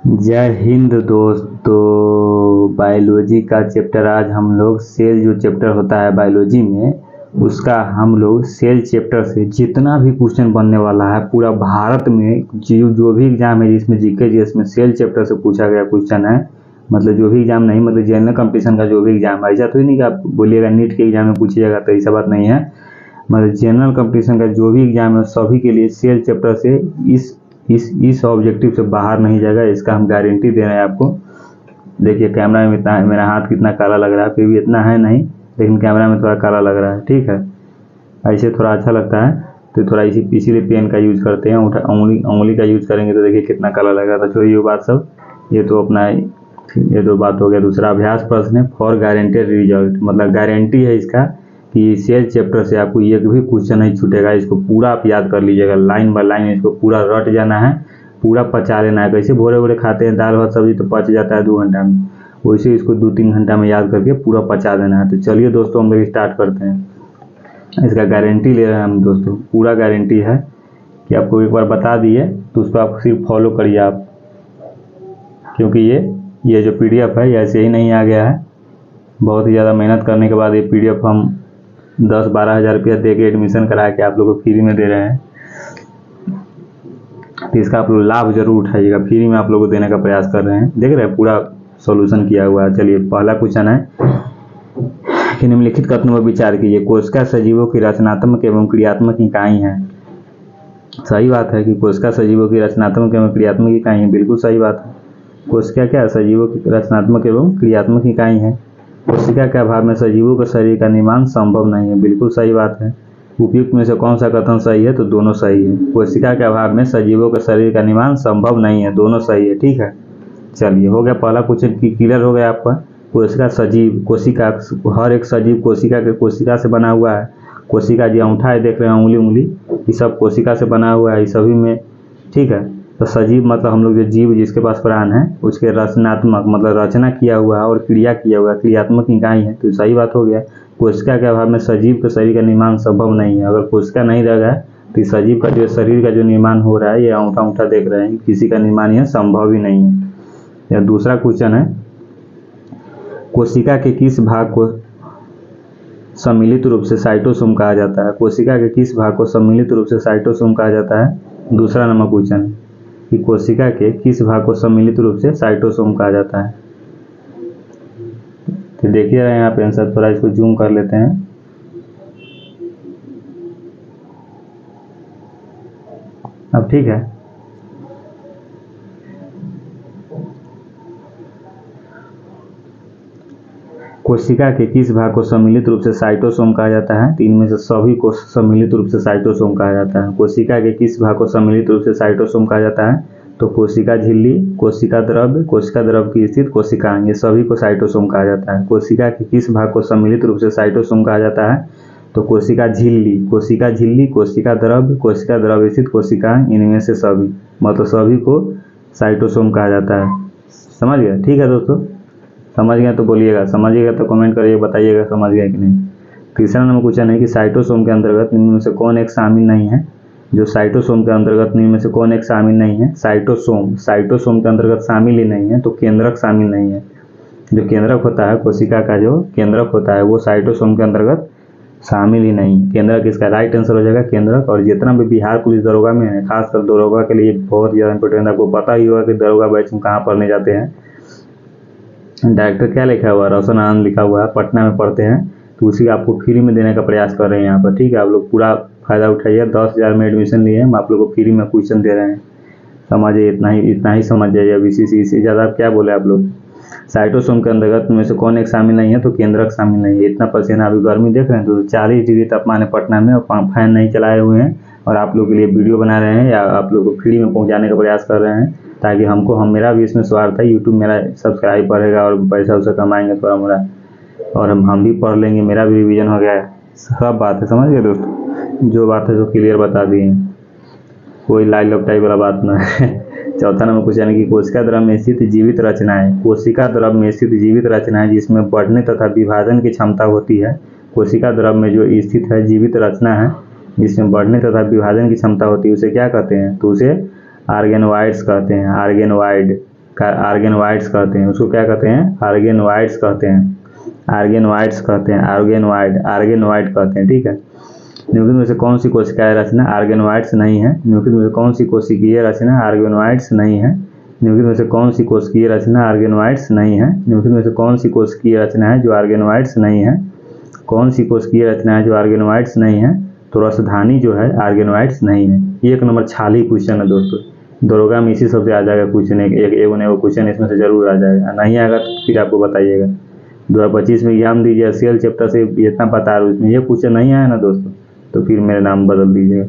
जय हिंद दोस्तों। बायोलॉजी का चैप्टर आज हम लोग सेल जो चैप्टर होता है बायोलॉजी में उसका हम लोग सेल चैप्टर से जितना भी क्वेश्चन बनने वाला है पूरा भारत में जो भी एग्जाम है जिसमें जीके जीएस में सेल चैप्टर से पूछा गया क्वेश्चन है, मतलब जो भी एग्जाम नहीं, मतलब जनरल कंपटीशन का जो भी एग्जाम है, ऐसा तो ही नहीं कि आप बोलिएगा नीट के एग्जाम में पूछिएगा, तो ऐसा बात नहीं है। मतलब जनरल कंपटीशन का जो भी एग्जाम है सभी के लिए सेल चैप्टर से इस ऑब्जेक्टिव से बाहर नहीं जाएगा, इसका हम गारंटी दे रहे हैं आपको। देखिए कैमरा में इतना मेरा हाथ कितना काला लग रहा है, फिर भी इतना है नहीं, लेकिन कैमरा में थोड़ा काला लग रहा है, ठीक है। ऐसे थोड़ा अच्छा लगता है तो थोड़ा इसीलिए पेन का यूज करते हैं। उंगली का यूज करेंगे तो देखिए कितना काला लगा था। छोड़िए बात सब, ये तो अपना ये तो बात हो गया। दूसरा अभ्यास प्रश्न है फॉर गारंटेड रिजल्ट, मतलब गारंटी है इसका कि सेल चैप्टर से आपको एक भी क्वेश्चन नहीं छूटेगा। इसको पूरा आप याद कर लीजिएगा, लाइन बाय लाइन इसको पूरा रट जाना है, पूरा पचा लेना है। कैसे भोरे भोरे खाते हैं दाल भात सब्जी तो पच जाता है 2 घंटा में, वैसे इसको 2-3 घंटा में याद करके पूरा पचा देना है। तो चलिए दोस्तों हम लोग स्टार्ट करते हैं। इसका गारंटी ले रहे हैं हम दोस्तों, पूरा गारंटी है कि आपको एक बार बता दिए तो उसको आप सिर्फ फॉलो करिए आप, क्योंकि ये जो PDF है ये ऐसे ही नहीं आ गया है। बहुत ही ज़्यादा मेहनत करने के बाद ये PDF हम 10-12 हज़ार रुपया दे के एडमिशन करा के आप लोगों को फ्री में दे रहे हैं। तो इसका आप लोग लाभ जरूर उठाइएगा, फ्री में आप लोगों को देने का प्रयास कर रहे हैं। देख रहे हैं पूरा सॉल्यूशन किया हुआ है। चलिए पहला क्वेश्चन है कि निम्नलिखित कथनों पर विचार कीजिए। कोशिका सजीवों की रचनात्मक एवं क्रियात्मक इकाई है। सही बात है कि कोशिका सजीवों की रचनात्मक एवं क्रियात्मक इकाई है, बिल्कुल सही बात है। कोशिका क्या सजीवों की रचनात्मक एवं क्रियात्मक इकाई है। कोशिका के अभाव में सजीवों के शरीर का निर्माण संभव नहीं है, बिल्कुल सही बात है। उपयुक्त में से कौन सा कथन सही है, तो दोनों सही है। कोशिका के अभाव में सजीवों के शरीर का निर्माण संभव नहीं है, दोनों सही है, ठीक है। चलिए हो गया पहला क्वेश्चन क्लियर हो गया आपका। कोशिका सजीव, कोशिका हर एक सजीव कोशिका से बना हुआ है। कोशिका जो अंगूठा है देख रहे हैं उंगली ये सब कोशिका से बना हुआ है, ये सभी में, ठीक है। तो सजीव मतलब हम लोग जो जीव जिसके पास प्राण है उसके रचनात्मक मतलब रचना किया हुआ है और क्रिया किया हुआ है, क्रियात्मक इकाई है, तो सही बात हो गया। कोशिका के अभाव में सजीव के शरीर का निर्माण संभव नहीं है। अगर कोशिका नहीं रहेगा तो सजीव का जो शरीर का जो निर्माण हो रहा है, ये अंगूठा देख रहे हैं, किसी का निर्माण यह संभव ही नहीं है। या दूसरा क्वेश्चन है कोशिका के किस भाग को सम्मिलित रूप से साइटोसोम कहा जाता है। कोशिका के किस भाग को सम्मिलित रूप से साइटोसोम कहा जाता है। दूसरा नंबर क्वेश्चन है कि कोशिका के किस भाग को सम्मिलित रूप से साइटोसोम कहा जाता है। तो देखिए यहाँ पे आंसर, थोड़ा इसको जूम कर लेते हैं। अब ठीक है, कोशिका के किस भाग को सम्मिलित रूप से साइटोसोम कहा जाता है। तो इनमें से सभी को सम्मिलित रूप से साइटोसोम कहा जाता है। कोशिका के किस भाग को सम्मिलित रूप से साइटोसोम कहा जाता है, तो कोशिका झिल्ली, कोशिका द्रव की स्थित कोशिका, ये सभी को साइटोसोम कहा जाता है। कोशिका के किस भाग को सम्मिलित रूप से साइटोसोम कहा जाता है, तो कोशिका झिल्ली, कोशिका द्रव स्थित कोशिका, इनमें से सभी, मतलब सभी को साइटोसोम कहा जाता है। समझ गया, ठीक है दोस्तों। समझ गया तो बोलिएगा, समझिएगा तो कमेंट करिए, बताइएगा समझ गया कि नहीं। तीसरा नंबर क्वेश्चन है कि साइटोसोम के अंतर्गत निम्न में से कौन एक शामिल नहीं है। जो साइटोसोम के अंतर्गत निम्न में से कौन एक शामिल नहीं है। साइटोसोम के अंतर्गत शामिल ही नहीं है, तो केंद्रक शामिल नहीं है। जो केंद्रक होता है, कोशिका का जो केंद्रक होता है वो साइटोसोम के अंतर्गत शामिल ही नहीं। केंद्रक इसका राइट आंसर हो जाएगा, केंद्रक। और जितना भी बिहार पुलिस दरोगा में है, खासकर दरोगा के लिए बहुत ज़्यादा इंपॉर्टेंट, आपको पता ही होगा कि दरोगा बैच में कहाँ पढ़ने जाते हैं। डायरेक्टर क्या लिखा हुआ है, रोशन आनंद लिखा हुआ है, पटना में पढ़ते हैं, तो उसी आपको फ्री में देने का प्रयास कर रहे हैं यहाँ पर, ठीक है। आप लोग पूरा फायदा उठाइए। 10,000 में एडमिशन लिए हम आप लोग को फ्री में क्वेश्चन दे रहे हैं। समझिए, इतना ही समझ जाइए। अब इसी से ज़्यादा आप क्या बोले आप लोग। साइटोसोम के अंतर्गत में से कौन एक शामिल नहीं है, तो केंद्रक शामिल नहीं है। इतना पसीना, अभी गर्मी देख रहे हैं तो 40 डिग्री तापमान है पटना में, और फैन नहीं चलाए हुए हैं, और आप लोग के लिए वीडियो बना रहे हैं या आप लोग को फ्री में पहुँचाने का प्रयास कर रहे हैं, ताकि मेरा भी इसमें स्वार्थ है। यूट्यूब मेरा सब्सक्राइब बढ़ेगा और पैसा उसे कमाएंगे थोड़ा मोड़ा, और हम भी पढ़ लेंगे, मेरा भी रिवीजन हो गया है। सब बात है, समझ गए दोस्तों। जो बात है तो क्लियर बता दिए, कोई लाई लपटाई वाला बात ना है। चौथा नंबर क्वेश्चन है कि कोशिका द्रव में स्थित जीवित रचना है। कोशिका द्रव में स्थित जीवित रचना है जिसमें बढ़ने तथा विभाजन की क्षमता होती है। कोशिका द्रव में जो स्थित है जीवित रचना है जिसमें बढ़ने तथा विभाजन की क्षमता होती है, उसे क्या कहते हैं, तो उसे आर्गेनोइड्स कहते हैं। आर्गेनोइड, आर्गेनोइड्स कहते हैं। उसको क्या कहते हैं? आर्गेनोइड्स कहते हैं, आर्गेनोइड्स कहते हैं, आर्गेनोइड कहते हैं। ठीक है। निम्नलिखित में से कौन सी कोशिकीय रचना आर्गेनोइड्स नहीं है? निम्नलिखित में से कौन सी कोशिकीय रचना आर्गेनोइड्स नहीं है? निम्नलिखित में से कौन सी कोशिकीय रचना आर्गेनोइड्स नहीं है? निम्नलिखित में से कौन सी कोशिकीय रचना है जो आर्गेनोइड्स नहीं है? कौन सी कोशिकीय रचना है जो आर्गेनोइड्स नहीं है? तो रसधानी जो है आर्गेनोइड्स नहीं है। ये 1 नंबर छाली क्वेश्चन है दोस्तों, दरोगा में इसी सबसे आ जाएगा क्वेश्चन, एक क्वेश्चन इसमें से जरूर आ जाएगा। नहीं आएगा तो फिर आपको बताइएगा। 2025 में एग्जाम दीजिए, सेल चैप्टर से इतना पता है, उसमें ये क्वेश्चन नहीं आया ना दोस्तों, तो फिर मेरा नाम बदल दीजिएगा।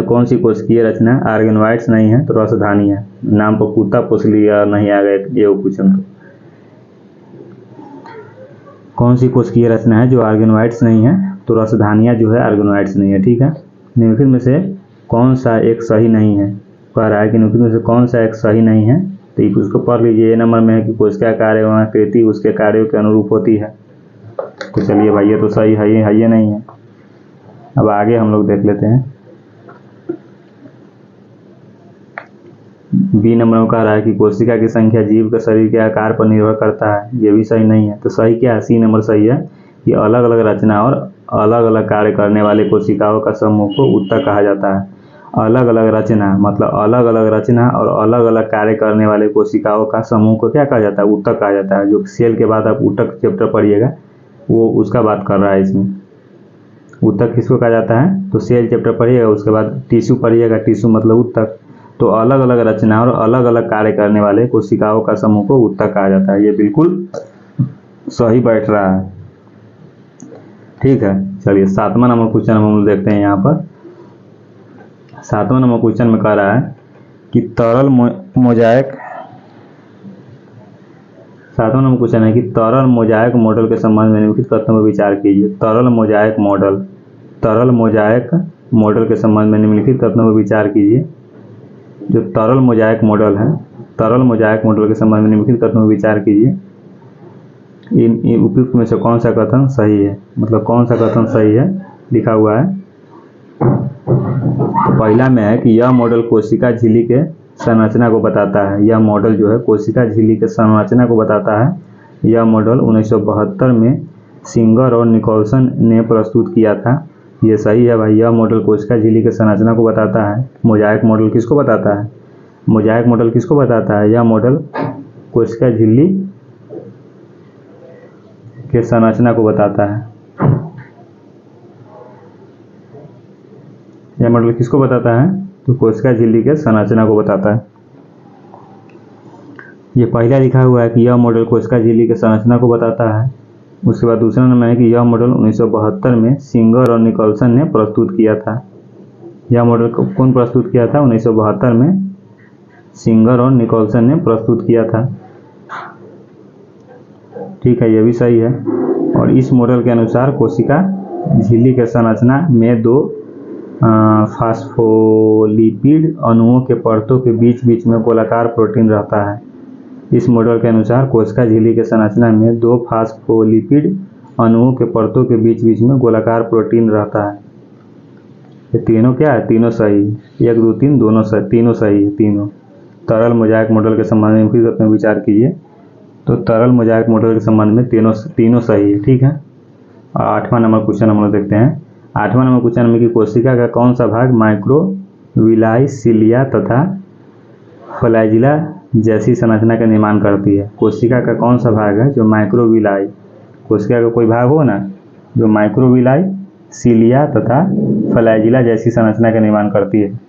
कौन सी कोशिकीय रचना आर्गेनोइड्स नहीं है? तो रसधानी है। नाम पर कुत्ता पोस लिया, नहीं आ गया ये क्वेश्चन। तो कौन सी कोशिकीय रचना है जो आर्गेनोइड्स नहीं है? तो रसधानियाँ जो है आर्गेनोइड्स नहीं है। ठीक है। निम्नलिखित में से कौन सा एक सही नहीं है? कह रहा है कि निम्नलिखित में से कौन सा एक सही नहीं है? तो उसको पढ़ लीजिए। ए नंबर में है कि कोशिका कार्य एवं आकृति उसके कार्यों के अनुरूप होती है। तो चलिए भाई, ये तो सही है, ये नहीं है। अब आगे हम लोग देख लेते हैं। बी नंबर में कह रहा है कि कोशिका की संख्या जीव के शरीर के आकार पर निर्भर करता है। ये भी सही नहीं है। तो सही क्या है? सी नंबर सही है कि अलग अलग रचना और अलग अलग कार्य करने वाले कोशिकाओं का समूह को ऊतक कहा जाता है। अलग अलग रचना मतलब अलग अलग रचना और अलग अलग कार्य करने वाले कोशिकाओं का समूह को क्या कहा जाता है? ऊतक कहा जाता है। जो सेल के बाद आप ऊतक चैप्टर पढ़िएगा, वो उसका बात कर रहा है इसमें। ऊतक किसको कहा जाता है? तो सेल चैप्टर पढ़िएगा, उसके बाद टिश्यू पढ़िएगा, टिश्यू मतलब ऊतक। तो अलग अलग रचना और अलग अलग कार्य करने वाले कोशिकाओं का समूह को ऊतक कहा जाता है। ये बिल्कुल सही बैठ रहा है। ठीक है। चलिए 7वां नंबर क्वेश्चन हम लोग देखते हैं। यहाँ पर 7वां नंबर क्वेश्चन में कह रहा है कि तरल मोजाइक 7वां नंबर क्वेश्चन है कि तरल मोजाइक मॉडल के संबंध में निम्नलिखित कथनों पर विचार कीजिए। तरल मोजाइक मॉडल के संबंध में निम्नलिखित कथनों पर विचार कीजिए। जो तरल मोजाइक मॉडल है, तरल मोजाइक मॉडल के संबंध में निम्नलिखित कथनों पर विचार कीजिए। इन उपयुक्त में से कौन सा कथन सही है? मतलब कौन सा कथन सही है लिखा हुआ है। तो पहला में है कि यह मॉडल कोशिका झिल्ली के संरचना को बताता है। यह मॉडल जो है कोशिका झिल्ली के संरचना को बताता है। यह मॉडल 1972 में सिंगर और निकोलसन ने प्रस्तुत किया था। ये सही है भाई। यह मॉडल कोशिका झिल्ली के संरचना को बताता है। मोजाइक मॉडल किसको बताता है? मोजाइक मॉडल किसको बताता है? यह मॉडल कोशिका झिल्ली के संरचना को बताता है। यह मॉडल किसको बताता है? तो कोशिका झिल्ली के संरचना को बताता है। ये पहला लिखा हुआ है कि यह मॉडल कोशिका झिल्ली के संरचना को बताता है। उसके बाद दूसरा नंबर है कि यह मॉडल 1972 में सिंगर और निकोलसन ने प्रस्तुत किया था। यह मॉडल कौन प्रस्तुत किया था? 1972 में सिंगर और निकोलसन ने प्रस्तुत किया था। ठीक है, ये भी सही है। और इस मॉडल के अनुसार कोशिका झिल्ली के संरचना में 2 फास्फोलिपिड अणुओं के परतों के बीच बीच में गोलाकार प्रोटीन रहता है। इस मॉडल के अनुसार कोशिका झिल्ली के संरचना में 2 फास्फोलिपिड अणुओं के परतों के बीच बीच में गोलाकार प्रोटीन रहता है। ये तीनों क्या है? तीनों सही। 1, 2, 3 दोनों सही, तीनों सही है तीनों। तरल मोजाइक मॉडल के संबंध में फिर अपने विचार कीजिए। तो तरल मोजाइक मॉडल के संबंध में तीनों सही है। ठीक है। 8वां नंबर क्वेश्चन हम लोग देखते हैं। 8वां नंबर क्वेश्चन में कि कोशिका का कौन सा भाग माइक्रोविलाई, सिलिया तथा फ्लैजिला जैसी संरचना का निर्माण करती है? कोशिका का कौन सा भाग है जो माइक्रोविलाई, कोशिका का कोई भाग हो ना जो माइक्रोविलाई, सिलिया तथा फ्लैजिला जैसी संरचना का निर्माण करती है?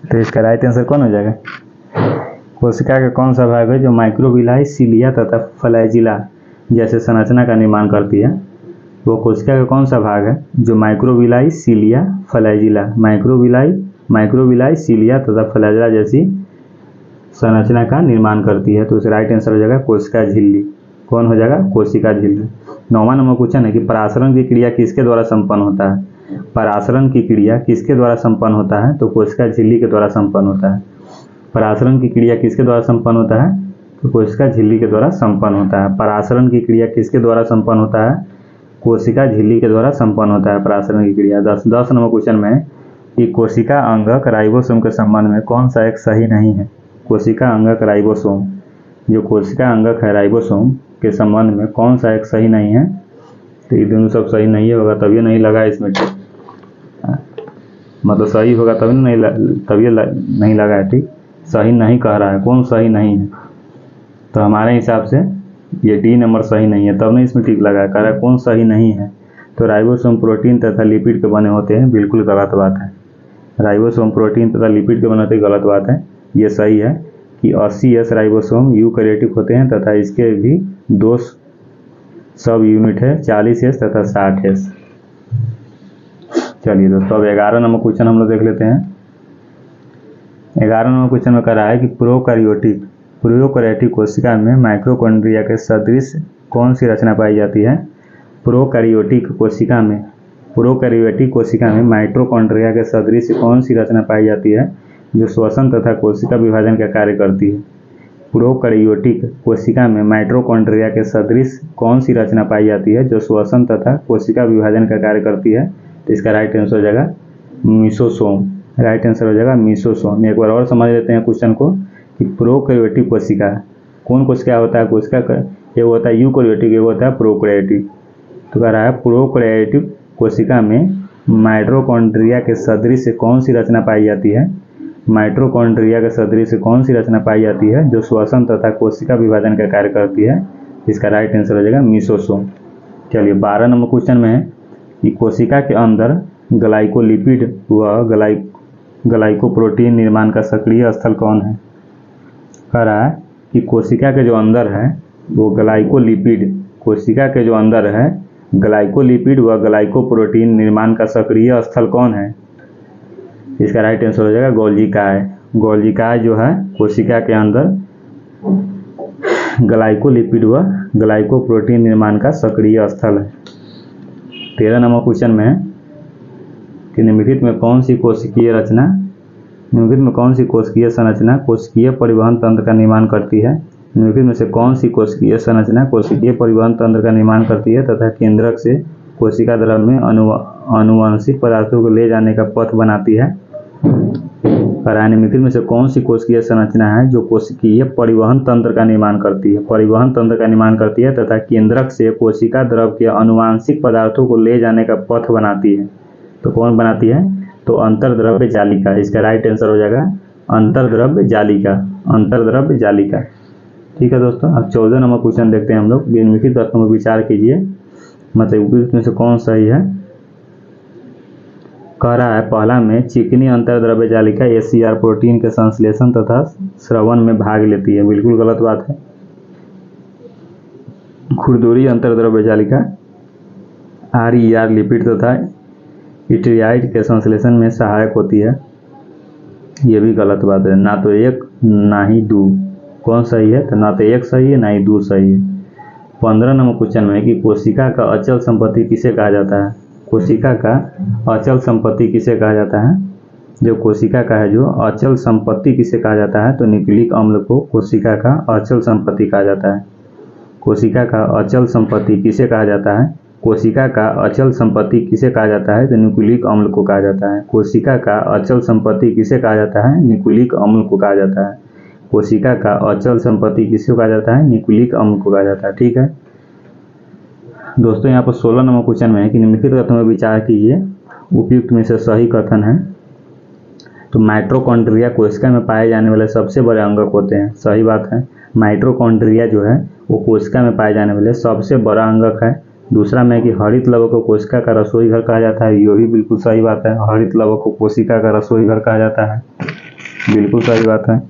तो इसका राइट आंसर कौन हो जाएगा? कोशिका का कौन सा भाग है जो माइक्रोविलाई, सिलिया तथा फ्लैजिला जैसे संरचना का निर्माण करती है? वो कोशिका का कौन सा भाग है जो microvilli, cilia, flagella, microvilli, cilia तथा फ्लैजिला जैसी संरचना का निर्माण करती है? तो इसका राइट आंसर हो जाएगा कोशिका झिल्ली। कौन हो जाएगा? कोशिका झिल्ली। 9वां नंबर क्वेश्चन है कि परासरण की क्रिया किसके द्वारा संपन्न होता है? परासरण की क्रिया किसके द्वारा संपन्न होता है? तो कोशिका झिल्ली के द्वारा संपन्न होता है। परासरण की क्रिया किसके द्वारा संपन्न होता है? तो कोशिका झिल्ली के द्वारा संपन्न होता है। परासरण की क्रिया किसके द्वारा संपन्न होता है? कोशिका झिल्ली के द्वारा संपन्न होता है परासरण की क्रिया। 10 नंबर क्वेश्चन में कि कोशिका अंगक राइबोसोम के संबंध में कौन सा एक सही नहीं है। कोशिका अंगक राइबोसोम, जो कोशिका अंगक है राइबोसोम के संबंध में कौन सा एक सही नहीं है। तो ये दोनों सब सही नहीं होगा, तभी नहीं लगा इसमें ठीक, मतलब सही होगा तभी नहीं लगा है ठीक। सही नहीं कह रहा है, कौन सही नहीं है, तो हमारे हिसाब से ये डी नंबर सही नहीं है, तब नहीं इसमें टिक लगा है। कह रहा है कौन सही नहीं है, तो राइबोसोम प्रोटीन तथा लिपिड के बने होते हैं, बिल्कुल गलत बात है। राइबोसोम प्रोटीन तथा लिपिड के बने होते हैं, गलत बात है। ये सही है कि 80S राइबोसोम यूकैरियोटिक होते हैं तथा इसके भी 2 सब यूनिट है, 40S तथा 60S। चलिए दोस्तों, अब 11 नंबर क्वेश्चन हम लोग देख लेते हैं। 11 नंबर क्वेश्चन में कह रहा है कि प्रोकैरियोटिक कोशिका में माइटोकॉन्ड्रिया के सदृश कौन सी रचना पाई जाती है। प्रोकैरियोटिक कोशिका में माइटोकॉन्ड्रिया के सदृश कौन सी रचना पाई जाती है जो श्वसन तथा कोशिका विभाजन का कार्य करती है। प्रोकैरियोटिक कोशिका में माइटोकॉन्ड्रिया के सदृश कौन सी रचना पाई जाती है जो श्वसन तथा कोशिका विभाजन का कार्य करती है। तो इसका राइट आंसर हो जाएगा मीसोसोम। राइट आंसर हो जाएगा मीसोसोम। एक बार और समझ लेते हैं क्वेश्चन को कि प्रोकैरियोटिक कोशिका कौन कोशिका होता है। कोशिका एक होता है यूकैरियोटिक, एक होता है प्रोकैरियोटिक। तो कह रहा है प्रोकैरियोटिक कोशिका में माइटोकॉन्ड्रिया के सदृश कौन सी रचना पाई जाती है। माइटोकॉन्ड्रिया के सदृश कौन सी रचना पाई जाती है जो श्वसन तथा कोशिका विभाजन का कार्य करती है। इसका राइट आंसर हो जाएगा मीसोसोम। चलिए 12 नंबर क्वेश्चन में है कि कोशिका के अंदर ग्लाइकोलिपिड व ग्लाइकोप्रोटीन निर्माण का सक्रिय स्थल कौन है। कह रहा है कि कोशिका के जो अंदर है वो कोशिका के जो अंदर है ग्लाइकोलिपिड व ग्लाइकोप्रोटीन निर्माण का सक्रिय स्थल कौन है। इसका राइट आंसर हो जाएगा गोल्जिकाय। गोल्जिकाय जो है कोशिका के अंदर ग्लाइकोलिपिड व ग्लाइकोप्रोटीन निर्माण का सक्रिय स्थल है। 13 नंबर क्वेश्चन में है कि निम्नलिखित में कौन सी कोशिकीय संरचना कोशिकीय परिवहन तंत्र का निर्माण करती है। निम्नलिखित में से कौन सी कोशिकीय संरचना कोशिकीय परिवहन तंत्र का निर्माण करती है तथा केंद्रक से कोशिका द्रव में आनुवंशिक पदार्थों को ले जाने का पथ बनाती है। निम्नलिखित में से कौन सी कोशिकीय संरचना है जो कोशिकीय परिवहन तंत्र का निर्माण करती है तथा केंद्रक से कोशिका द्रव के आनुवंशिक पदार्थों को ले जाने का पथ बनाती है। तो कौन बनाती है, तो अंतर्द्रव्य जालिका। इसका राइट आंसर हो जाएगा अंतर्द्रव्य जालिका। ठीक है दोस्तों, अब 14 नंबर क्वेश्चन देखते हैं हम लोग। निम्नलिखित तथ्यों पर विचार कीजिए, मतलब उपयुक्त में से कौन सही है। कह रहा है पहला में चिकनी अंतर्द्रव्य जालिका ACR प्रोटीन के संश्लेषण तथा स्रवण में भाग लेती है, बिल्कुल गलत बात है। खुरदुरी अंतर्द्रव्य जालिका RER लिपिड तथा इट्रियाइड के संश्लेषण में सहायक होती है, ये भी गलत बात है। ना तो एक ना ही दो, कौन सही है, तो ना तो एक सही है ना ही दो सही है। 15 नंबर क्वेश्चन में कि कोशिका का अचल संपत्ति किसे कहा जाता है। कोशिका का अचल संपत्ति किसे कहा जाता है। जो कोशिका का है जो अचल संपत्ति किसे कहा जाता है, तो न्यूक्लिक अम्ल को कोशिका का अचल संपत्ति कहा जाता है। कोशिका का अचल संपत्ति किसे कहा जाता है। कोशिका का अचल संपत्ति किसे कहा जाता है, तो न्यूक्लिक अम्ल को कहा जाता है। कोशिका का अचल संपत्ति किसे कहा जाता है, न्यूक्लिक अम्ल को कहा जाता है। कोशिका का अचल संपत्ति किसे कहा जाता है, न्यूक्लिक अम्ल को कहा जाता है। ठीक है दोस्तों, यहाँ पर 16 नंबर क्वेश्चन में है कि निम्नलिखित कथनों में विचार कीजिए, उपयुक्त में से सही कथन है। तो माइटोकॉन्ड्रिया कोशिका में पाए जाने वाले सबसे बड़े अंगक होते हैं, सही बात है। माइटोकॉन्ड्रिया जो है वो कोशिका में पाए जाने वाले सबसे बड़ा अंगक है। दूसरा में कि हरित लवक को कोशिका का रसोई घर कहा जाता है, ये भी बिल्कुल सही बात है। हरित लवक को कोशिका का रसोई घर कहा जाता है, बिल्कुल सही बात है।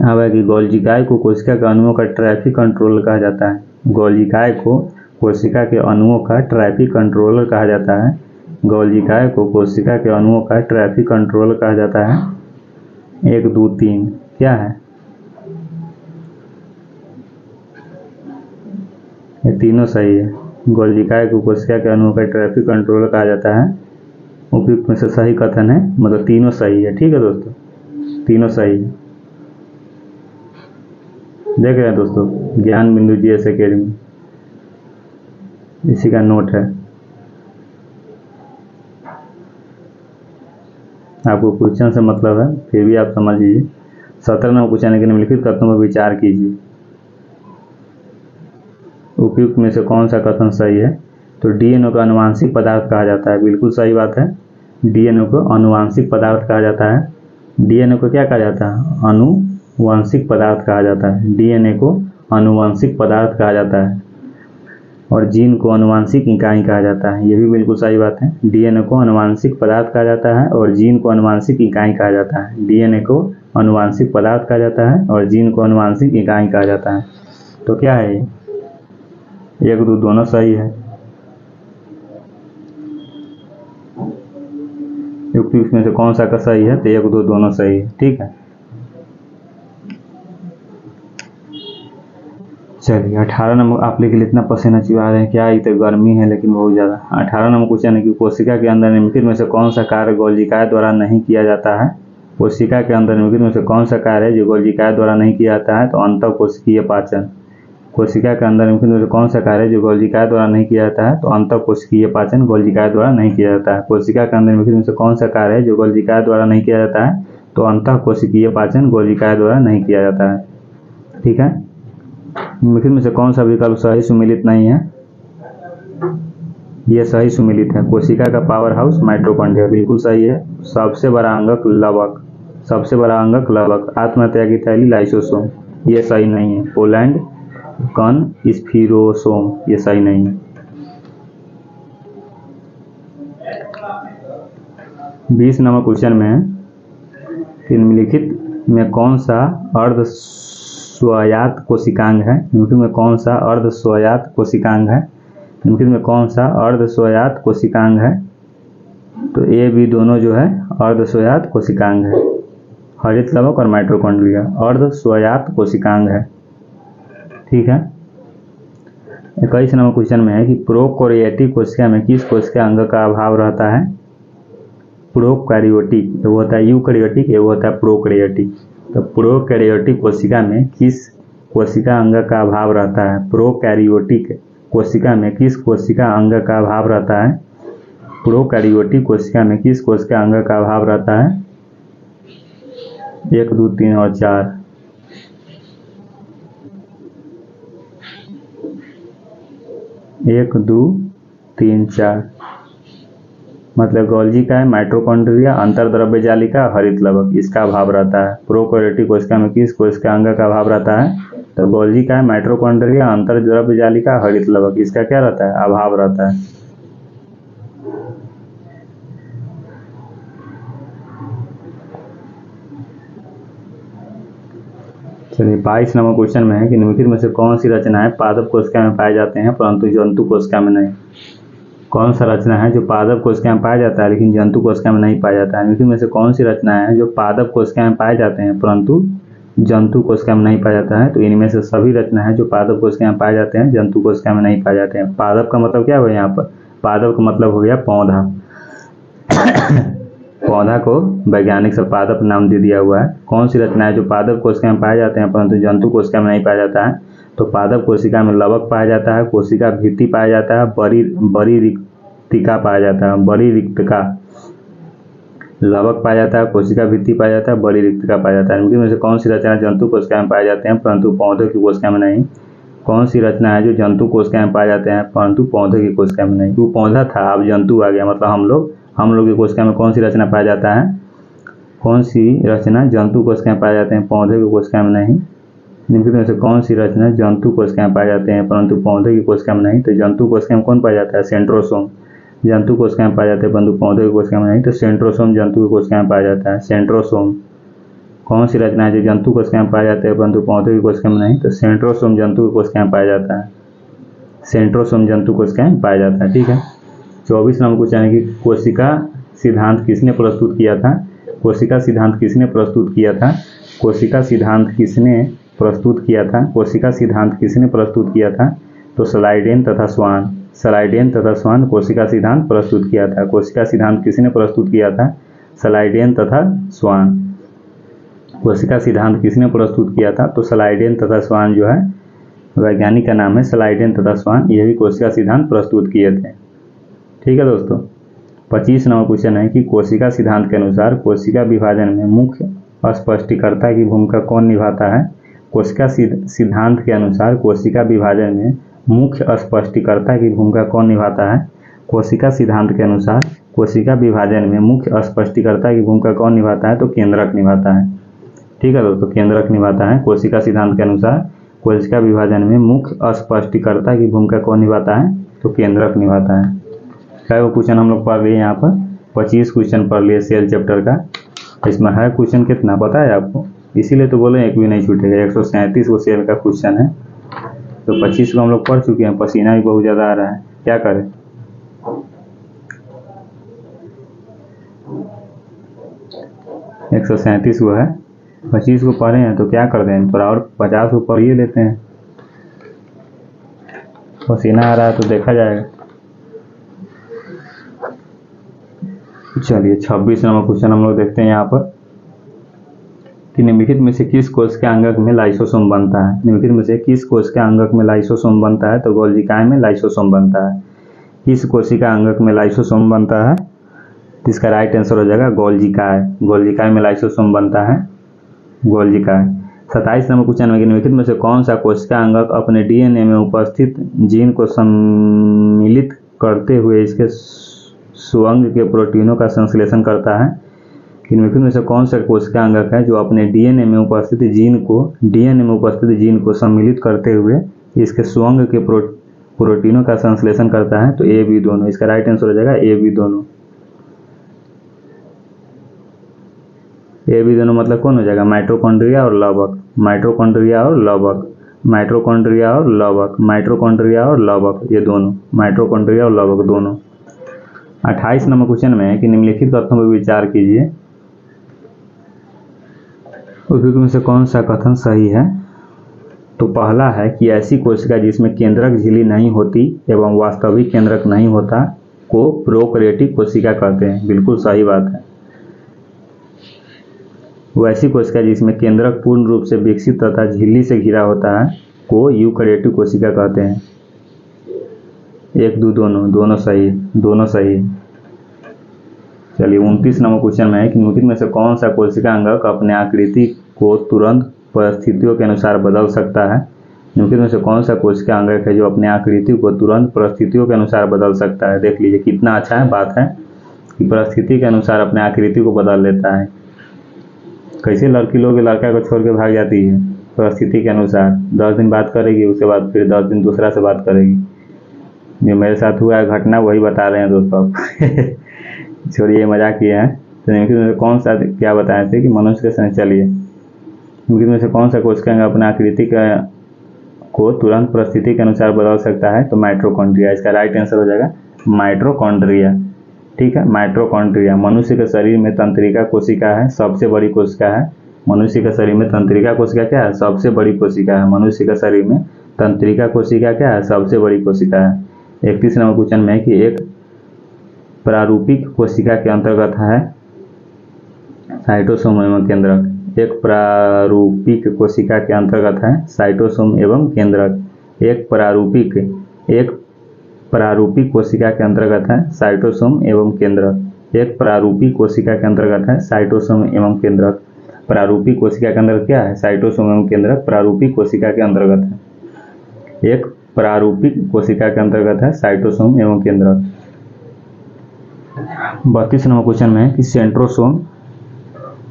अब है कि गोल्जिकाय को कोशिका के अणुओं का ट्रैफिक कंट्रोलर कहा जाता है। गोल्जिकाय को कोशिका के अणुओं का ट्रैफिक कंट्रोलर कहा जाता है। गोल्जिकाय को कोशिका के अणुओं का ट्रैफिक कंट्रोलर कहा जाता है। 1 2 3 क्या है, ये तीनों सही है। गोल्जिकाय को कोशिका के अणुओं का ट्रैफिक कंट्रोलर कहा जाता है, उपयुक्त में से सही कथन है, मतलब तीनों सही है। ठीक है दोस्तों, तीनों सही है। देख रहे हैं दोस्तों, ज्ञान बिंदु GS अकेडमी, इसी का नोट है। आपको क्वेश्चन से मतलब है, फिर भी आप समझ लीजिए। 17 नंबर क्वेश्चन है कि निम्नलिखित कथनों पर विचार कीजिए, उपयुक्त में से कौन सा कथन सही है। तो डीएनए को आनुवांशिक पदार्थ कहा जाता है, बिल्कुल सही बात है। डीएनए को आनुवांशिक पदार्थ कहा जाता है। डीएनए को क्या कहा जाता है, आनुवांशिक पदार्थ कहा जाता है। डीएनए को आनुवांशिक पदार्थ कहा जाता है। और जीन को आनुवांशिक इकाई कहा जाता है, ये भी बिल्कुल सही बात है। डीएनए को आनुवांशिक पदार्थ कहा जाता है और जीन को आनुवांशिक इकाई कहा जाता है। डीएनए को आनुवांशिक पदार्थ कहा जाता है और जीन को आनुवांशिक इकाई कहा जाता है। तो क्या है ये, 1 2 दोनों सही है। उपयुक्त में से कौन सा का सही है, तो 1 2 दोनों सही है, ठीक है। चलिए 18 नंबर, आप लोग के लिए इतना पसीना चुहा रहे हैं क्या, इतनी गर्मी है लेकिन बहुत ज़्यादा। 18 नंबर क्वेश्चन है कि कोशिका के अंदर निम्नलिखित में से कौन सा कार्य गोल्जिकाय द्वारा नहीं किया जाता है। कोशिका के अंदर निम्नलिखित में से कौन सा कार्य है जो गोल्जिकाय द्वारा नहीं किया जाता है। तो अंतःकोशिकीय पाचन। कोशिका के अंदर निम्नलिखित में से कौन सा कार्य है जो गोल्जिकाय द्वारा नहीं किया जाता है। तो अंतःकोशिकीय पाचन गोल्जिकाय द्वारा नहीं किया जाता है। कोशिका के अंदर निम्नलिखित में से कौन सा कार्य है जो गोल्जिकाय द्वारा नहीं किया जाता है। तो अंतःकोशिकीय पाचन गोल्जिकाय द्वारा नहीं किया जाता है, ठीक है। निम्नलिखित में से कौन सा विकल्प सही सुमेलित नहीं है। ये सही सुमेलित है। कोशिका का पावर हाउस माइटोकॉन्ड्रिया, बिल्कुल सही है। सबसे बड़ा अंगक लवक, सबसे बड़ा अंगक लवक। आत्महत्या थैली लाइसोसोम, ये सही नहीं है। पोलैंड कण स्फीरोसोम, ये सही नहीं है। 20 नंबर क्वेश्चन में है कि निम्नलिखित में कौन सा अर्ध स्वायत्त कोशिकांग है। निम्नलिखित में कौन सा अर्ध स्वायत्त कोशिकांग है। निम्नलिखित में कौन सा अर्ध स्वायत्त कोशिकांग है। तो ए बी दोनों जो है अर्ध स्वायत्त कोशिकांग है। हरित लवक और माइटोकॉन्ड्रिया अर्ध स्वायत्त कोशिकांग है, ठीक है। 21 नंबर क्वेश्चन में है कि प्रोकैरियोटिक कोशिका में किस कोशिका अंग का अभाव रहता है। प्रोकैरियोटिक, वो होता है यूकैरियोटिक, वो होता है प्रोकैरियोटिक। तो प्रोकैरियोटिक कोशिका में किस कोशिका अंग का अभाव रहता है। प्रोकैरियोटिक कोशिका में किस कोशिका अंग का अभाव रहता है। प्रोकैरियोटिक कोशिका में किस कोशिका अंग का अभाव रहता है। 1 2 3 और 4। एक 2 3 4 मतलब गोल्जिकाय, माइटोकॉन्ड्रिया, अंतर्द्रव्य जालिका, हरित लवक, इसका अभाव रहता है। प्रोकैरियोटिक कोशिका में किस कोशिका अंग का अभाव रहता है। तो गोल्जिकाय, माइटोकॉन्ड्रिया, अंतर्द्रव्य जालिका, हरित लवक, इसका क्या रहता है, अभाव रहता है। चलिए 22 नंबर क्वेश्चन में है कि निम्नलिखित में से कौन सी रचनाएं पादप कोशिका में पाए जाते हैं परंतु जंतु कोशिका में नहीं। कौन सा रचना है जो पादप कोशिका में पाया जाता है लेकिन जंतु कोशिका में नहीं पाया जाता है। निम्नलिखित में से कौन सी रचना है जो पादप कोशिका में पाए जाते हैं परंतु जंतु कोशिका में नहीं पाया जाता है। तो इनमें से सभी रचना है जो पादप कोशिका में पाए जाते हैं, जंतु कोशिका में नहीं पाए जाते हैं। पादप का मतलब क्या हुआ यहाँ पर, पादप का मतलब हो गया पौधा। पौधा को वैज्ञानिक से पादप नाम दे दिया हुआ है। कौन सी रचना है जो पादप कोशिका में पाए जाते हैं परंतु जंतु कोशिका में नहीं पाया जाता है। तो पादप कोशिका में लवक पाया जाता है, कोशिका भित्ति पाया जाता है, बड़ी रिक्तिका पाया जाता है। बड़ी रिक्तिका, लवक पाया जाता है, कोशिका भित्ति पाया जाता है, बड़ी रिक्तिका पाया जाता है। इनमें से कौन सी रचना जंतु कोशिका में पाए जाते हैं परंतु पौधों की कोशिका में नहीं। कौन सी रचना है जो जंतु कोशिका में पाए जाते हैं परंतु पौधों की कोशिका में नहीं। वो पौधा था, अब जंतु आ गया, मतलब हम लोग की कोशिका में कौन सी रचना पाया जाता है। कौन सी रचना जंतु कोशिका में पाए जाते हैं, पौधे की कोशिका में नहीं। निम्नलिखित में से कौन सी रचना जंतु कोशिका में पाए जाते हैं परंतु पौधे की कोशिका में नहीं। तो जंतु कोशिका में कौन पाया जाता है, सेंट्रोसोम। जंतु कोशिका में पाए जाते हैं परंतु पौधे की कोशिका में नहीं। तो सेंट्रोसोम जंतु की कोशिका में पाया जाता है। सेंट्रोसोम कौन सी रचना है जो जंतु कोशिका में पाए जाते हैं परंतु पौधे की कोशिका में नहीं। तो सेंट्रोसोम जंतु की कोशिका में पाया जाता है। सेंट्रोसोम जंतु कोशिका में पाया जाता है, ठीक है। 24 नंबर क्वेश्चन है कि कोशिका सिद्धांत किसने प्रस्तुत किया था। कोशिका सिद्धांत किसने प्रस्तुत किया था। कोशिका सिद्धांत किसने प्रस्तुत किया था। कोशिका सिद्धांत किसने प्रस्तुत किया था। तो स्लाइडेन तथा स्वान, स्लाइडेन तथा स्वान कोशिका सिद्धांत प्रस्तुत किया था। कोशिका सिद्धांत किसने प्रस्तुत किया था, स्लाइडेन तथा स्वान। कोशिका सिद्धांत किसने प्रस्तुत किया था। तो स्लाइडेन तथा स्वान जो है वैज्ञानिक का नाम है, स्लाइडेन तथा स्वान, ये भी कोशिका सिद्धांत प्रस्तुत किए थे, ठीक है दोस्तों। 25 नंबर क्वेश्चन है कि कोशिका सिद्धांत के अनुसार कोशिका विभाजन में मुख्य स्पष्टीकर्ता की भूमिका कौन निभाता है। कोशिका सिद्धांत के अनुसार कोशिका विभाजन में मुख्य स्पष्टीकर्ता की भूमिका कौन निभाता है। कोशिका सिद्धांत के अनुसार कोशिका विभाजन में मुख्य स्पष्टीकर्ता की भूमिका कौन निभाता है, तो केंद्रक निभाता है। ठीक है दोस्तों, केंद्रक निभाता है। कोशिका सिद्धांत के अनुसार कोशिका विभाजन में मुख्य स्पष्टीकर्ता की भूमिका कौन निभाता है, तो केंद्रक निभाता है। क्या वो क्वेश्चन हम लोग पढ़ लिए यहाँ पर 25 क्वेश्चन पढ़ लिए सेल चैप्टर का। इसमें है क्वेश्चन कितना पता है आपको, इसीलिए तो बोले एक भी नहीं छूटेगा। 137 वो सेल का क्वेश्चन है, तो 25 को हम लोग पढ़ चुके हैं। पसीना भी बहुत ज़्यादा आ रहा है, क्या करें। एक 137 वो है, 25 को पढ़े हैं तो क्या कर दें, थोड़ा और 50 को पढ़ ही लेते हैं। पसीना आ रहा है तो देखा जाएगा। चलिए 26 नंबर क्वेश्चन हम लोग देखते हैं यहाँ पर कि निम्नलिखित में से किस कोशिका अंगक में लाइसोसोम बनता है। निम्नलिखित में से किस कोशिका अंगक में लाइसोसोम बनता है, तो गोल्जिकाय में लाइसोसोम बनता है। किस कोशिका अंगक में लाइसोसोम बनता है, इसका राइट आंसर हो जाएगा गोल्जिकाय। गोल्जिकाय में लाइसोसोम बनता है, गोल्जिकाय। 27 नंबर क्वेश्चन में निम्नलिखित में से कौन सा कोशिका अंगक अपने डीएनए में उपस्थित जीन को सम्मिलित करते हुए इसके सुअंग के प्रोटीनों का संश्लेषण करता है। निम्नलिखित में से कौन सा कोशिका अंगक है जो अपने डीएनए में उपस्थित जीन को सम्मिलित करते हुए इसके सुअंग के प्रोटीनों का संश्लेषण करता है, तो ए बी दोनों। इसका राइट आंसर हो जाएगा ए बी दोनों। ए बी दोनों मतलब कौन हो जाएगा, माइटोकॉन्ड्रिया और लवक। माइटोकॉन्ड्रिया और लवक, माइटोकॉन्ड्रिया और लवक, माइटोकॉन्ड्रिया और लवक, ये दोनों, माइटोकॉन्ड्रिया और लवक दोनों। 28 नंबर क्वेश्चन में है कि निम्नलिखित तथ्यों पर विचार कीजिए, उपयुक्त में से कौन सा कथन सही है। तो पहला है कि ऐसी कोशिका जिसमें केंद्रक झिल्ली नहीं होती एवं वास्तविक केंद्रक नहीं होता को प्रोकैरियोटिक कोशिका कहते हैं। बिल्कुल सही बात है। वैसी कोशिका जिसमें केंद्रक पूर्ण रूप से विकसित तथा झिल्ली से घिरा होता है को यूकैरियोटिक कोशिका कहते हैं। एक दो दोनों सही। चलिए 29 नंबर क्वेश्चन में है कि निम्नलिखित में से कौन सा कोशिका अंगक अपने आकृति को तुरंत परिस्थितियों के अनुसार बदल सकता है। निम्नलिखित में से कौन सा कोशिका अंगक है जो अपने आकृति को तुरंत परिस्थितियों के अनुसार बदल सकता है। देख लीजिए कितना अच्छा है बात है कि परिस्थिति के अनुसार अपने आकृति को बदल लेता है। कैसे लड़की लोग लड़का को छोड़ के भाग जाती है, परिस्थिति के अनुसार 10 दिन बात करेगी, उसके बाद फिर 10 दिन दूसरा से बात करेगी। जो मेरे साथ हुआ है घटना वही बता रहे हैं दोस्तों। छोड़िए मजाक किए हैं। तो निम्नलिखित में से कौन सा क्या बताए थे कि मनुष्य के संग, चलिए निम्नलिखित में से कौन सा कोशिका अपना आकृति को तुरंत परिस्थिति के अनुसार बदल सकता है, तो माइटोकॉन्ड्रिया। इसका राइट आंसर हो जाएगा माइटोकॉन्ड्रिया। ठीक है, माइटोकॉन्ड्रिया। मनुष्य के शरीर में तंत्रिका कोशिका है, सबसे बड़ी कोशिका है। मनुष्य के शरीर में तंत्रिका कोशिका क्या है, सबसे बड़ी कोशिका है। मनुष्य के शरीर में तंत्रिका कोशिका क्या है, सबसे बड़ी कोशिका है। 31 नंबर क्वेश्चन में है कि एक प्रारूपिक कोशिका के अंतर्गत है साइटोसोम एवं केंद्रक। एक प्रारूपिक कोशिका के अंतर्गत है साइटोसोम एवं केंद्रक। एक प्रारूपिक कोशिका के अंतर्गत है साइटोसोम एवं केंद्रक। एक प्रारूपिक कोशिका के अंतर्गत है साइटोसोम एवं केंद्रक। प्रारूपिक कोशिका के अंतर्गत क्या है, साइटोसोम एवं केंद्रक प्रारूपिक कोशिका के अंतर्गत है। एक प्रारूपिक कोशिका के अंतर्गत है साइटोसोम एवं केंद्रक। 32 नंबर क्वेश्चन में है कि सेंट्रोसोम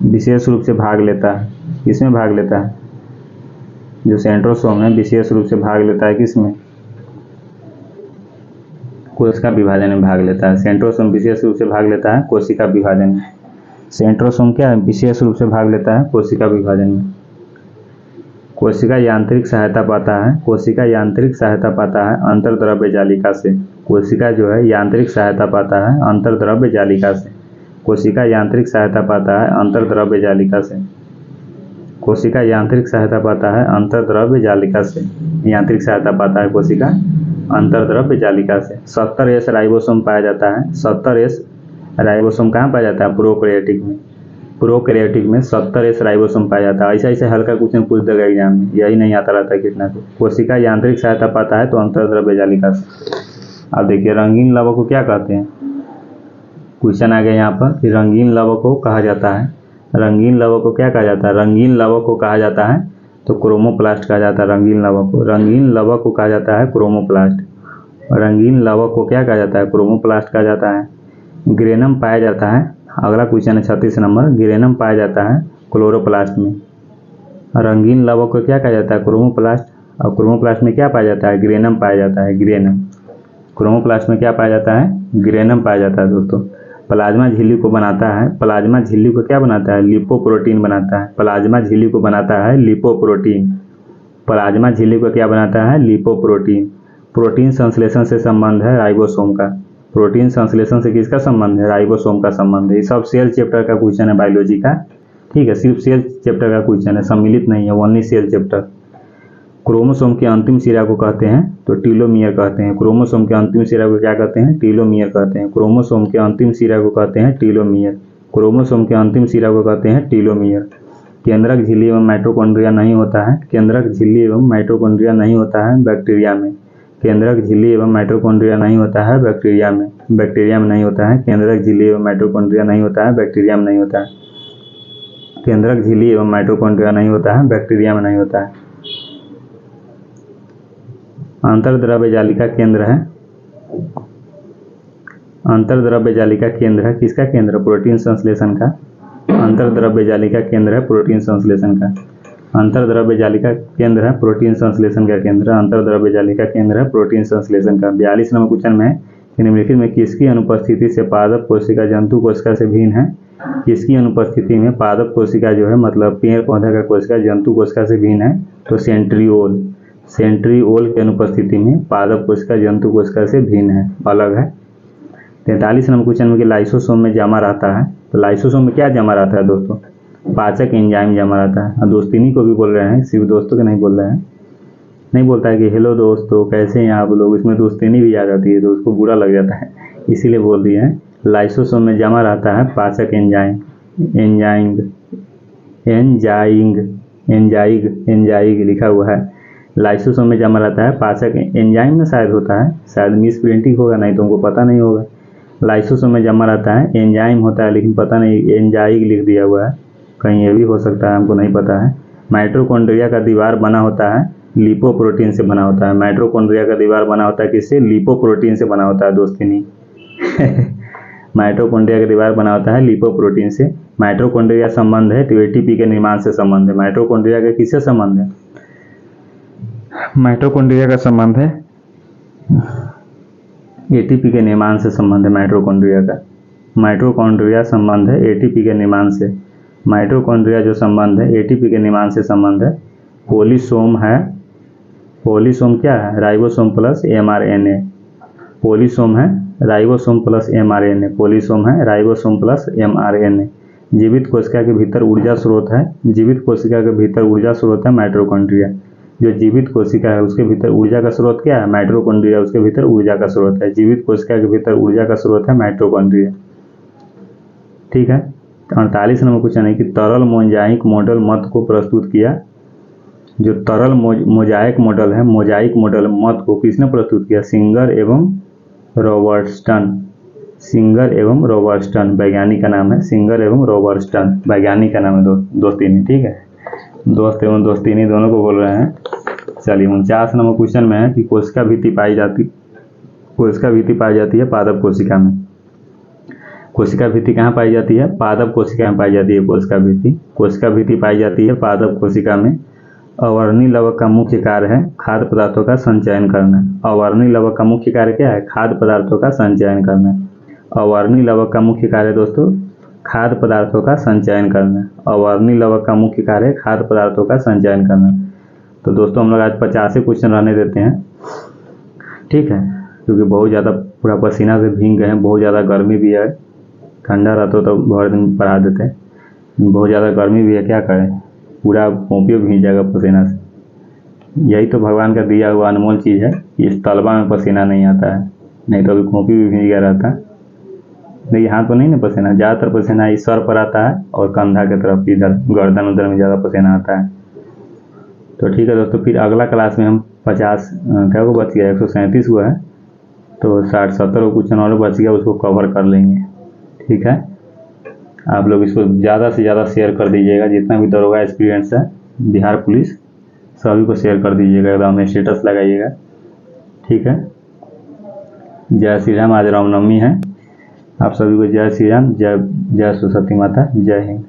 विशेष रूप से भाग लेता है, किसमें भाग लेता है। जो सेंट्रोसोम है विशेष रूप से भाग लेता है किसमें, कोशिका विभाजन में भाग लेता है। सेंट्रोसोम विशेष रूप से भाग लेता है कोशिका विभाजन में। सेंट्रोसोम क्या है, विशेष रूप से भाग लेता है कोशिका विभाजन में। कोशिका यांत्रिक सहायता पाता है, कोशिका यांत्रिक सहायता पाता है अंतर्द्रव्य जालिका से। कोशिका जो है यांत्रिक सहायता पाता है अंतर्द्रव्य जालिका से। कोशिका यांत्रिक सहायता पाता है अंतर्द्रव्य जालिका से। कोशिका यांत्रिक सहायता पाता है अंतर्द्रव्य जालिका से। यांत्रिक सहायता पाता है कोशिका अंतर्द्रव्य जालिका से। 70S राइबोसोम पाया जाता है। 70S राइबोसोम कहाँ पाया जाता है, प्रोकैरियोटिक में। प्रोकैरियोटिक में 70S राइबोसोम पाया जाता है। ऐसा हल्का क्वेश्चन पूछ देगा एग्जाम में, यही नहीं आता रहता कितना को। कोशिका यांत्रिक सहायता पाता है तो अंतर्द्रव्य जालिका से। अब देखिए रंगीन लवक को क्या कहते हैं, क्वेश्चन आ गया यहाँ पर कि रंगीन लवक को कहा जाता है, रंगीन लवक को क्या कहा जाता है, रंगीन लवक को कहा जाता है तो क्रोमोप्लास्ट कहा जाता है। रंगीन लवक को, रंगीन लवक को कहा जाता है क्रोमोप्लास्ट। रंगीन लवक को क्या कहा जाता है, क्रोमोप्लास्ट कहा जाता है। ग्रेनम पाया जाता है, अगला क्वेश्चन है 36 नंबर, ग्रेनम पाया जाता है क्लोरोप्लास्ट में। रंगीन लवक को क्या कहा जाता है, क्रोमोप्लास्ट, और क्रोमोप्लास्ट में क्या पाया जाता है, ग्रेनम पाया जाता है, ग्रेनम। क्रोमोप्लास्ट में क्या पाया जाता है, ग्रेनम पाया जाता है दोस्तों। प्लाज्मा झिल्ली को बनाता है, प्लाज्मा झिल्ली को क्या बनाता है, लिपोप्रोटीन बनाता है। प्लाज्मा झिल्ली को बनाता है लिपोप्रोटीन, प्लाज्मा झिल्ली को क्या बनाता है, लिपोप्रोटीन। प्रोटीन संश्लेषण से संबंध है राइबोसोम का, प्रोटीन संश्लेषण से किसका संबंध है, राइबोसोम का संबंध है। ये सब सेल चैप्टर का क्वेश्चन है बायोलॉजी का, ठीक है, सिर्फ सेल चैप्टर का क्वेश्चन है, सम्मिलित नहीं है, ओनली सेल चैप्टर। क्रोमोसोम के अंतिम सिरा को कहते हैं तो टीलोमियर कहते हैं। क्रोमोसोम के अंतिम सिरा को क्या कहते हैं, टीलोमियर कहते हैं। क्रोमोसोम के अंतिम सिरा को कहते हैं टीलोमियर, क्रोमोसोम के अंतिम सिरा को कहते हैं टीलोमियर। केंद्रक झिल्ली एवं माइटोकॉन्ड्रिया नहीं होता है, केंद्रक झिल्ली एवं माइटोकॉन्ड्रिया नहीं होता है बैक्टीरिया में। केंद्रक झिल्ली एवं माइटोकॉन्ड्रिया नहीं होता है बैक्टीरिया में, बैक्टीरिया में नहीं होता है। केंद्रक झिल्ली एवं माइटोकॉन्ड्रिया नहीं होता है बैक्टीरिया में नहीं होता है। केंद्रक झिल्ली एवं माइटोकॉन्ड्रिया नहीं होता है बैक्टीरिया में नहीं होता है। अंतर्द्रव्य जालिका केंद्र है, अंतर्द्रव्य जालिका केंद्र है, किसका केंद्र, प्रोटीन संश्लेषण का। अंतर्द्रव्य जालिका केंद्र है प्रोटीन संश्लेषण का, अंतर्द्रव्य जालिका केंद्र है प्रोटीन संश्लेषण का केंद्र, अंतर्द्रव्य जालिका केंद्र है प्रोटीन संश्लेषण का। 42 नंबर क्वेश्चन में निम्नलिखित में किसकी अनुपस्थिति से पादप कोशिका जंतु कोशिका से भिन्न है। किसकी अनुपस्थिति में पादप कोशिका जो है, मतलब पेड़ पौधा का कोशिका जंतु कोशिका से भिन्न है, तो सेंट्रियोल, सेंट्रियोल की अनुपस्थिति में पादप कोशिका जंतु कोशिका से भिन्न है, अलग है। 43 नंबर क्वेश्चन में कि लाइसोसोम में जमा रहता है, तो लाइसोसोम में क्या जमा रहता है दोस्तों, पाचक एंजाइम जमा रहता है। दोस्तिनी को भी बोल रहे हैं, सिर्फ दोस्तों के नहीं बोल रहे हैं, नहीं बोलता है कि हेलो दोस्तों कैसे हैं आप लोग, इसमें दोस्तिनी भी आ जाती है तो उसको बुरा लग जाता है, इसीलिए बोल दिए हैं। लाइसोसोम में जमा रहता है पाचक एंजाइम, एंजाइंग, एंजाइंग, एंजाइग, एंजाइग लिखा हुआ है। लाइसोसोम में जमा रहता है पाचक एंजाइम में शायद होता है, शायद मिस प्रिंटिंग होगा, नहीं तो हमको पता नहीं होगा। लाइसोसोम में जमा रहता है एंजाइम होता है, लेकिन पता नहीं एंजाइग लिख दिया हुआ है, कहीं ये भी हो सकता है, हमको नहीं पता है। माइटोकॉन्ड्रिया का दीवार बना होता है लिपोप्रोटीन से बना होता है। माइटोकॉन्ड्रिया का दीवार बना होता है किससे, लिपोप्रोटीन से बना होता है दोस्तिनी। माइटोकॉन्ड्रिया का दीवार बना होता है लिपोप्रोटीन से। माइटोकॉन्ड्रिया संबंध है तो एटीपी के निर्माण से संबंध है। माइटोकॉन्ड्रिया का किससे संबंध है, माइटोकॉन्ड्रिया का संबंध है एटीपी के निर्माण से संबंध है माइटोकॉन्ड्रिया का। माइटोकॉन्ड्रिया संबंध है एटीपी के निर्माण से। माइटोकॉन्ड्रिया जो संबंध है एटीपी के निर्माण से संबंध है। पोलिसोम है, पोलिसोम क्या है, राइबोसोम प्लस एमआरएनए। पोलिसोम है राइबोसोम प्लस एमआरएनए, पोलिसोम है राइबोसोम प्लस एमआरएनए। जीवित कोशिका के भीतर ऊर्जा स्रोत है, जीवित कोशिका के भीतर ऊर्जा स्रोत है माइटोकॉन्ड्रिया। जो जीवित कोशिका है उसके भीतर ऊर्जा का स्रोत क्या है, माइटोकॉन्ड्रिया, उसके भीतर ऊर्जा का स्रोत है। जीवित कोशिका के भीतर ऊर्जा का स्रोत है माइटोकॉन्ड्रिया, ठीक है। 48 नंबर क्वेश्चन है कि तरल मोजाइक मॉडल मत को प्रस्तुत किया। जो तरल मोजाइक मॉडल है, मोजाइक मॉडल मत को किसने प्रस्तुत किया, सिंगर एवं रॉबर्टसन। सिंगर एवं रॉबर्टसन वैज्ञानिक का नाम है, सिंगर एवं रॉबर्टसन वैज्ञानिक का नाम है दोस्तिनी, ठीक है, दोस्त एवं दोस्तिनी दोनों को बोल रहे हैं। चलिए 49 नंबर क्वेश्चन में है कि कोशिका भित्ति पाई जाती, कोशिका भित्ति पाई जाती है पादप कोशिका में। कोशिका भित्ति कहाँ पाई जाती है, पादप कोशिका में पाई जाती है कोशिका भित्ति। कोशिका भित्ति पाई जाती है पादप कोशिका में। अवर्णी लवक का मुख्य कार्य है खाद्य पदार्थों का संचयन करना। अवर्णी लवक का मुख्य कार्य क्या है, खाद्य पदार्थों का संचयन करना। अवर्णी लवक का मुख्य कार्य दोस्तों खाद्य पदार्थों का संचयन करना। अवर्णी लवक का मुख्य कार्य खाद्य पदार्थों का संचयन करना। तो दोस्तों हम लोग आज 50 क्वेश्चन रहने देते हैं, ठीक है, क्योंकि बहुत ज़्यादा पूरा पसीना से भीग गए हैं, बहुत ज़्यादा गर्मी भी है। ठंडा रहता तो भर दिन पढ़ा देते, बहुत ज़्यादा गर्मी भी है, क्या करें, पूरा कॉपी भीग जाएगा पसीना से। यही तो भगवान का दिया हुआ अनमोल चीज़ है, इस तलबा में पसीना नहीं आता है, नहीं तो अभी कॉपी भी भीग गया रहता। देखिए यहाँ तो नहीं ना पसीना, ज़्यादातर पसीना इस सर पर आता है और कंधा की तरफ, इधर गर्दन उधर में ज़्यादा पसीना आता है। तो ठीक है दोस्तों, फिर अगला क्लास में हम 50 क्या को बच गया, 137 हुआ है, तो 60-70 क्वेश्चन और बच गया, उसको कवर कर लेंगे। ठीक है, आप लोग इसको ज़्यादा से ज़्यादा शेयर कर दीजिएगा, जितना भी दरोगा एक्सपीरियंस है बिहार पुलिस सभी को शेयर कर दीजिएगा, एकदम स्टेटस लगाइएगा। ठीक है, जय श्री राम। आज रामनवमी है, आप सभी को जय श्री राम, जय सरस्वती माता, जय हिंद।